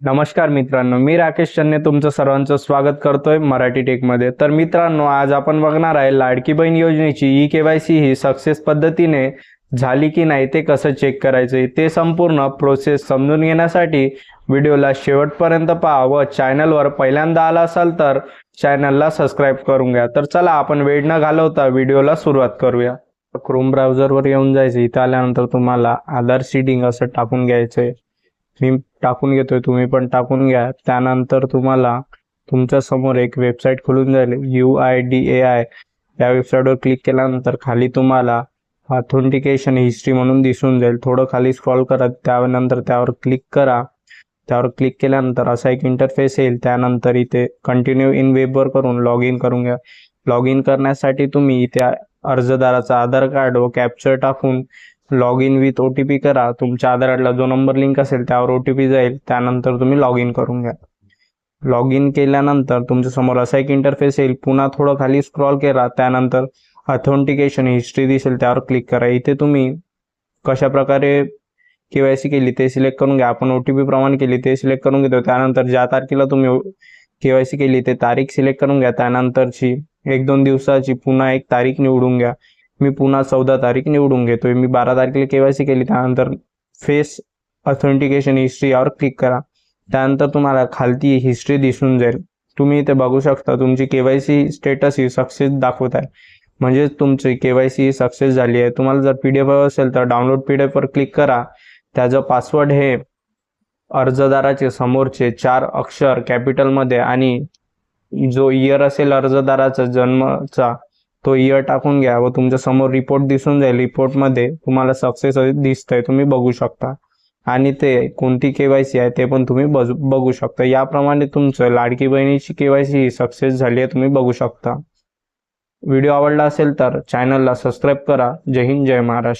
नमस्कार मित्रांनो, मी राकेश चन्ने तुमचं सर्वांचं स्वागत करतोय मराठी टेकमध्ये। तर मित्रांनो, आज आपण बघणार आहे लाडकी बहीण योजनेची ई-केवायसी ही सक्सेस पद्धतीने झाली की नाही ते कसं चेक करायचं ते संपूर्ण प्रोसेस समजून घेण्यासाठी व्हिडिओला शेवटपर्यंत पहा व चॅनलवर पहिल्यांदा आला असाल तर चॅनलला सबस्क्राइब करून घ्या। तर चला आपण वेळ न घालवता व्हिडिओला सुरुवात करूया। क्रोम ब्राउझरवर येऊन जायचं। इथे आल्यानंतर तुम्हाला आधार सीडिंग असं टाकून घ्यायचंय। मी टाकून घेतोय, तुम्ही पण टाकून घ्या। त्यानंतर तुम्हाला तुमच्या समोर एक वेबसाईट खुलून जाईल UIDAI। या वेबसाईटवर क्लिक केल्यानंतर खाली तुम्हाला ऑथेंटिकेशन हिस्ट्री म्हणून दिसून जाईल। थोडं खाली स्क्रॉल करा, त्यानंतर त्यावर क्लिक करा। त्यावर क्लिक केल्यानंतर असा एक इंटरफेस येईल। त्यानंतर इथे कंटिन्यू इन वेबवर करून लॉग इन करून घ्या। लॉग इन करण्यासाठी तुम्ही इथे अर्जदाराचा आधार कार्ड व कॅप्चर टाकून लॉग इन विथ OTP करा। तुमच्या आधार कार्डला जो नंबर लिंक असेल त्यावर OTP जाईल। त्यानंतर तुम्ही लॉग इन करून घ्या। लॉग इन केल्यानंतर तुमच्या समोर असा एक इंटरफेस येईल। पुन्हा थोडं खाली स्क्रॉल करा, त्यानंतर ऑथेंटिकेशन हिस्ट्री दिसेल, त्यावर क्लिक करा। इथे तुम्ही कशा प्रकारे KYC केली ते सिलेक्ट करून घ्या। आपण OTP प्रमाणे केली ते सिलेक्ट करून घेतो। त्यानंतर ज्या तारखेला तुम्ही KYC केली ते तारीख सिलेक्ट करून घ्या। त्यानंतरची 1-2 दिवसाची पुन्हा एक तारीख निवडून घ्या। मी पुन्हा 14 तारीख निवडून घेतोय। मी 12 तारखेला KYC केली। त्यानंतर फेस ऑथेंटिकेशन हिस्ट्री यावर क्लिक करा। त्यानंतर तुम्हाला खालती हिस्ट्री दिसून जाईल। तुम्ही इथे बघू शकता तुमची KYC स्टेटस ही सक्सेस दाखवत आहे, म्हणजे तुमची KYC सक्सेस झाली आहे। तुम्हाला जर PDF असेल तर डाउनलोड PDF वर क्लिक करा। त्याचं पासवर्ड हे अर्जदाराचे समोरचे 4 अक्षर कॅपिटलमध्ये आणि जो इयर असेल अर्जदाराचा जन्मचा तो इयर टाकून घ्या व तुमच्या समोर रिपोर्ट दिसून जाईल। रिपोर्टमध्ये तुम्हाला सक्सेस दिसतंय, तुम्ही बघू शकता आणि ते कोणती KYC आहे ते पण तुम्ही बघू शकता। याप्रमाणे तुमचं लाडकी बहिणीची KYC सक्सेस झाली आहे, तुम्ही बघू शकता। व्हिडिओ आवडला असेल तर चॅनलला सबस्क्राइब करा। जय हिंद, जय महाराष्ट्र।